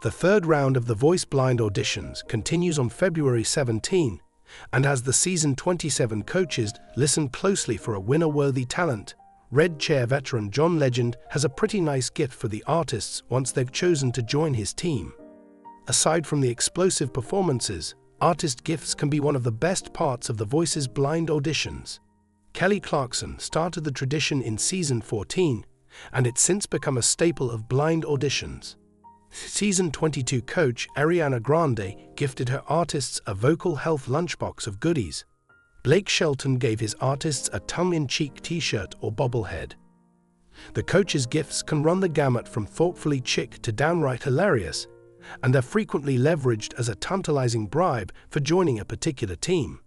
The third round of The Voice blind auditions continues on February 17, and as the season 27 coaches listen closely for a winner-worthy talent, Red Chair veteran John Legend has a pretty nice gift for the artists once they've chosen to join his team. Aside from the explosive performances, artist gifts can be one of the best parts of The Voice's blind auditions. Kelly Clarkson started the tradition in season 14, and it's since become a staple of blind auditions. Season 22 coach Ariana Grande gifted her artists a vocal health lunchbox of goodies. Blake Shelton gave his artists a tongue-in-cheek t-shirt or bobblehead. The coach's gifts can run the gamut from thoughtfully chic to downright hilarious, and are frequently leveraged as a tantalizing bribe for joining a particular team.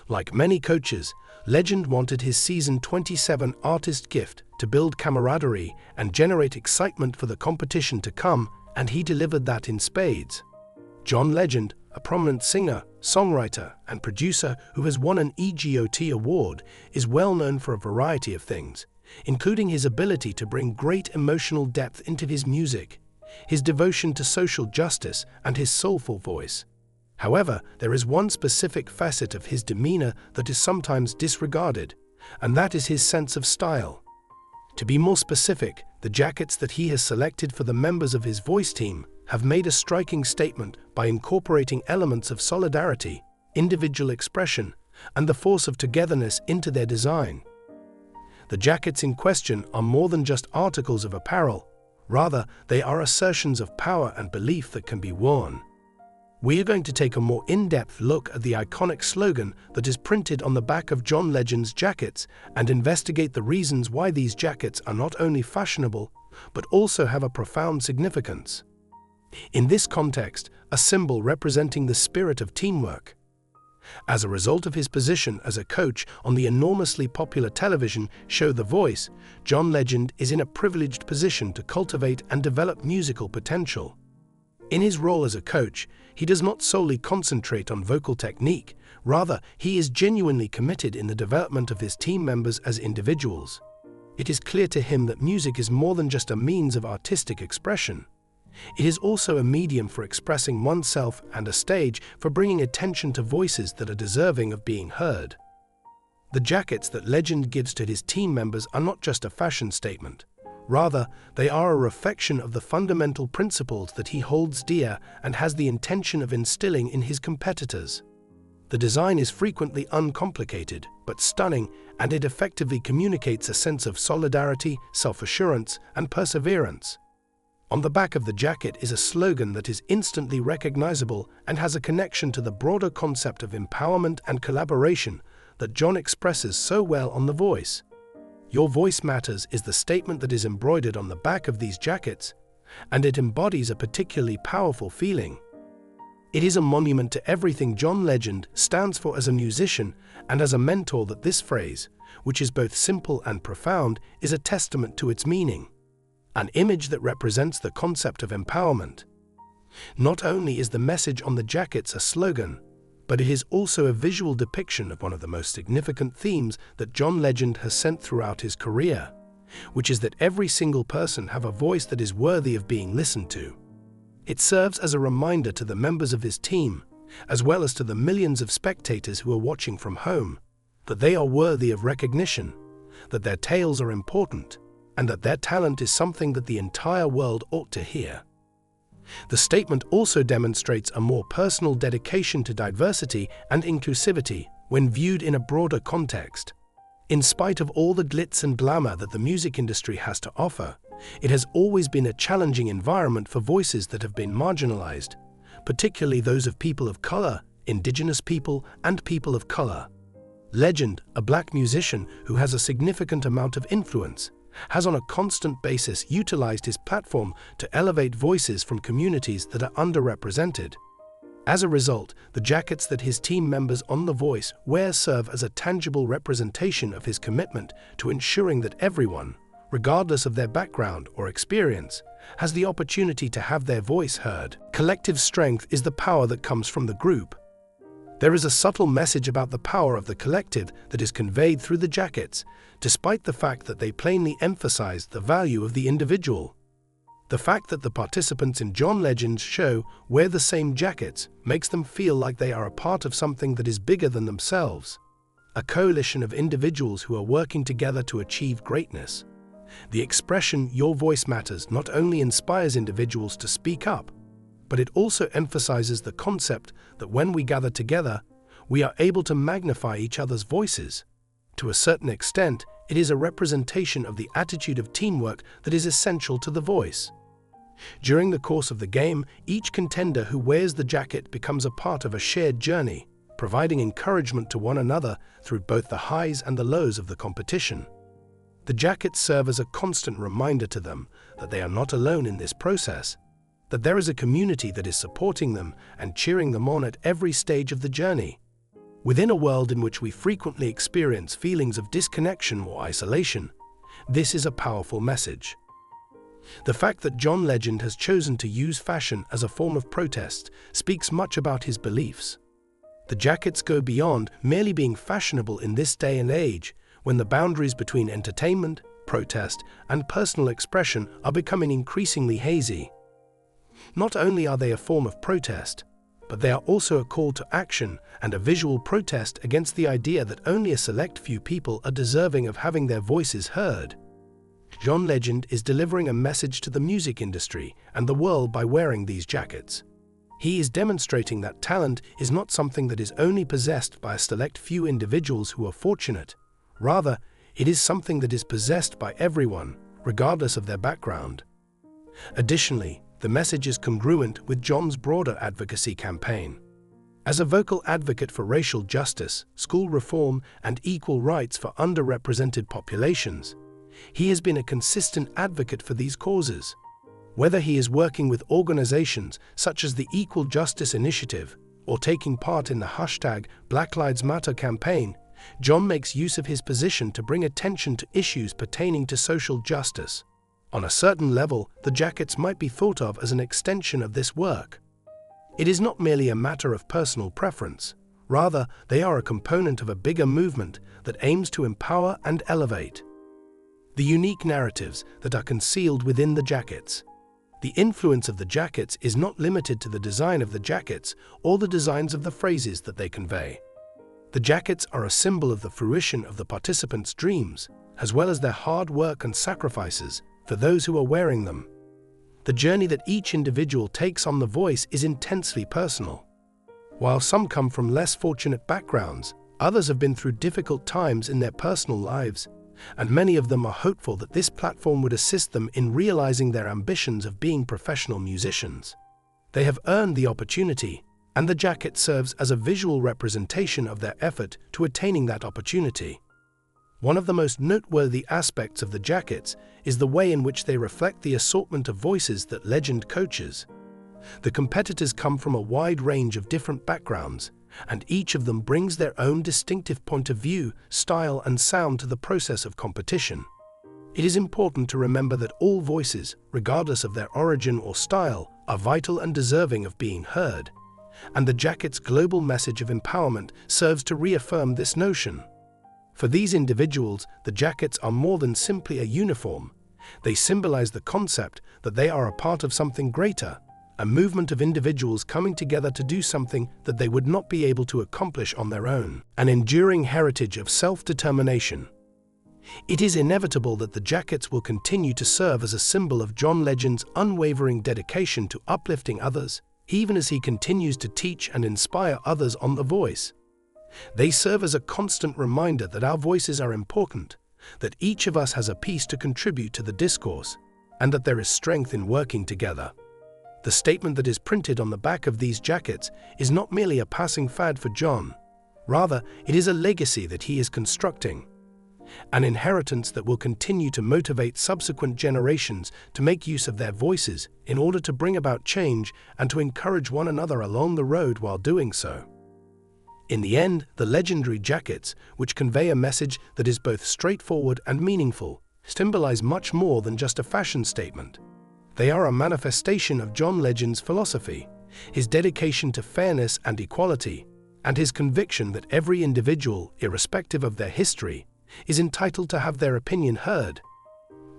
Like many coaches, Legend wanted his season 27 artist gift to build camaraderie and generate excitement for the competition to come, and he delivered that in spades. John Legend, a prominent singer, songwriter, and producer who has won an EGOT award, is well known for a variety of things, including his ability to bring great emotional depth into his music, his devotion to social justice, and his soulful voice. However, there is one specific facet of his demeanor that is sometimes disregarded, and that is his sense of style. To be more specific, the jackets that he has selected for the members of his voice team have made a striking statement by incorporating elements of solidarity, individual expression, and the force of togetherness into their design. The jackets in question are more than just articles of apparel. Rather, they are assertions of power and belief that can be worn. We are going to take a more in-depth look at the iconic slogan that is printed on the back of John Legend's jackets and investigate the reasons why these jackets are not only fashionable, but also have a profound significance. In this context, a symbol representing the spirit of teamwork. As a result of his position as a coach on the enormously popular television show The Voice, John Legend is in a privileged position to cultivate and develop musical potential. In his role as a coach, he does not solely concentrate on vocal technique, rather, he is genuinely committed in the development of his team members as individuals. It is clear to him that music is more than just a means of artistic expression. It is also a medium for expressing oneself and a stage for bringing attention to voices that are deserving of being heard. The jackets that Legend gives to his team members are not just a fashion statement. Rather, they are a reflection of the fundamental principles that he holds dear and has the intention of instilling in his competitors. The design is frequently uncomplicated, but stunning, and it effectively communicates a sense of solidarity, self-assurance, and perseverance. On the back of the jacket is a slogan that is instantly recognizable and has a connection to the broader concept of empowerment and collaboration that John expresses so well on The Voice. "Your voice matters" is the statement that is embroidered on the back of these jackets, and it embodies a particularly powerful feeling. It is a monument to everything John Legend stands for as a musician and as a mentor that this phrase, which is both simple and profound, is a testament to its meaning. An image that represents the concept of empowerment. Not only is the message on the jackets a slogan, but it is also a visual depiction of one of the most significant themes that John Legend has sent throughout his career, which is that every single person have a voice that is worthy of being listened to. It serves as a reminder to the members of his team, as well as to the millions of spectators who are watching from home, that they are worthy of recognition, that their tales are important, and that their talent is something that the entire world ought to hear. The statement also demonstrates a more personal dedication to diversity and inclusivity when viewed in a broader context. In spite of all the glitz and glamour that the music industry has to offer, it has always been a challenging environment for voices that have been marginalized, particularly those of people of color, indigenous people, and people of color. Legend, a black musician who has a significant amount of influence, has on a constant basis utilized his platform to elevate voices from communities that are underrepresented. As a result, the jackets that his team members on The Voice wear serve as a tangible representation of his commitment to ensuring that everyone, regardless of their background or experience, has the opportunity to have their voice heard. Collective strength is the power that comes from the group. There is a subtle message about the power of the collective that is conveyed through the jackets, despite the fact that they plainly emphasize the value of the individual. The fact that the participants in John Legend's show wear the same jackets makes them feel like they are a part of something that is bigger than themselves, a coalition of individuals who are working together to achieve greatness. The expression "your voice matters" not only inspires individuals to speak up, but it also emphasizes the concept that when we gather together, we are able to magnify each other's voices. To a certain extent, it is a representation of the attitude of teamwork that is essential to the voice. During the course of the game, each contender who wears the jacket becomes a part of a shared journey, providing encouragement to one another through both the highs and the lows of the competition. The jackets serve as a constant reminder to them that they are not alone in this process, that there is a community that is supporting them and cheering them on at every stage of the journey. Within a world in which we frequently experience feelings of disconnection or isolation, this is a powerful message. The fact that John Legend has chosen to use fashion as a form of protest speaks much about his beliefs. The jackets go beyond merely being fashionable in this day and age, when the boundaries between entertainment, protest, and personal expression are becoming increasingly hazy. Not only are they a form of protest, but they are also a call to action and a visual protest against the idea that only a select few people are deserving of having their voices heard. John Legend is delivering a message to the music industry and the world by wearing these jackets. He is demonstrating that talent is not something that is only possessed by a select few individuals who are fortunate. Rather, it is something that is possessed by everyone, regardless of their background. Additionally, the message is congruent with John's broader advocacy campaign. As a vocal advocate for racial justice, school reform, and equal rights for underrepresented populations, he has been a consistent advocate for these causes. Whether he is working with organizations such as the Equal Justice Initiative or taking part in the Black Lives Matter campaign, John makes use of his position to bring attention to issues pertaining to social justice. On a certain level, the jackets might be thought of as an extension of this work. It is not merely a matter of personal preference. Rather, they are a component of a bigger movement that aims to empower and elevate. The unique narratives that are concealed within the jackets. The influence of the jackets is not limited to the design of the jackets or the designs of the phrases that they convey. The jackets are a symbol of the fruition of the participants' dreams, as well as their hard work and sacrifices for those who are wearing them. The journey that each individual takes on The Voice is intensely personal. While some come from less fortunate backgrounds, others have been through difficult times in their personal lives, and many of them are hopeful that this platform would assist them in realizing their ambitions of being professional musicians. They have earned the opportunity, and the jacket serves as a visual representation of their effort to attaining that opportunity. One of the most noteworthy aspects of the jackets is the way in which they reflect the assortment of voices that Legend coaches. The competitors come from a wide range of different backgrounds, and each of them brings their own distinctive point of view, style, and sound to the process of competition. It is important to remember that all voices, regardless of their origin or style, are vital and deserving of being heard, and the jacket's global message of empowerment serves to reaffirm this notion. For these individuals, the jackets are more than simply a uniform. They symbolize the concept that they are a part of something greater, a movement of individuals coming together to do something that they would not be able to accomplish on their own, an enduring heritage of self-determination. It is inevitable that the jackets will continue to serve as a symbol of John Legend's unwavering dedication to uplifting others, even as he continues to teach and inspire others on The Voice. They serve as a constant reminder that our voices are important, that each of us has a piece to contribute to the discourse, and that there is strength in working together. The statement that is printed on the back of these jackets is not merely a passing fad for John. Rather, it is a legacy that he is constructing, an inheritance that will continue to motivate subsequent generations to make use of their voices in order to bring about change and to encourage one another along the road while doing so. In the end, the legendary jackets, which convey a message that is both straightforward and meaningful, symbolize much more than just a fashion statement. They are a manifestation of John Legend's philosophy, his dedication to fairness and equality, and his conviction that every individual, irrespective of their history, is entitled to have their opinion heard.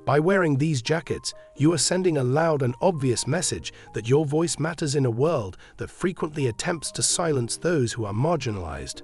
By wearing these jackets, you are sending a loud and obvious message that your voice matters in a world that frequently attempts to silence those who are marginalized.